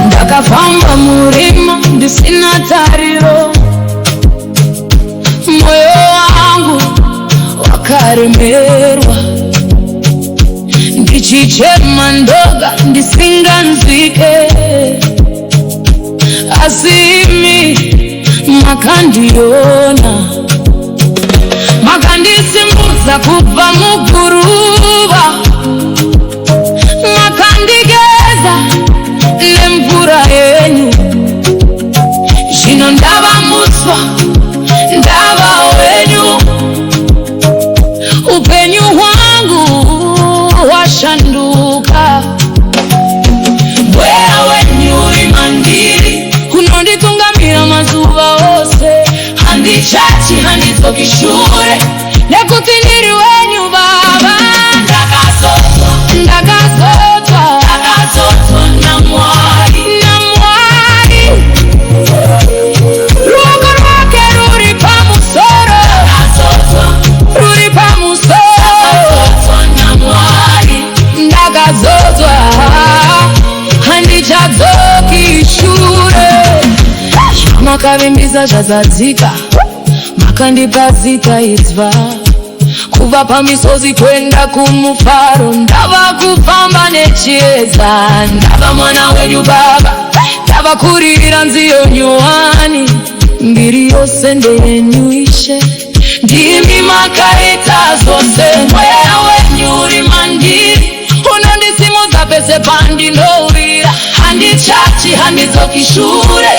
Ndakafamba murima ndisina tariro, moyo wangu wakaremerwa, ndichichema ndoga ndisinganzike, asimi makandiona, makandisimudza kubva muguruva, makandigeza nemvura yenyu. Zvino ndava muswa, ndava wenyu, upenyu hwangu washanduka. Mweya wenyu uri mandiri, unonditungamira mazuva ose. Handichachi, handidzoki shure, nekuti ndiri wenyu Baba. Ndakazodzwa, ndakazodzwa, ndakazodzwa naMwari, naMwari. Ruoko rwake ruri pamusoro, ndakazodzwa, ruri pamusoro, ndakazodzwa naMwari. Ndakazodzwa, handichadzoki shure. Makavimbisa zvazadzika, makandipa zita idzva, kubva pamisozi kwenda kumufaro. Ndava kufamba nechiedza, ndava mwana wenyu Baba, ndava kuririra nziyo nyuwani. Mbiri yose ndeyenyu Ishe, ndimi makaita zvose. Mweya wenyu uri mandiri, unondisimudza pese pandinowira. Handichachi, handidzoki shure,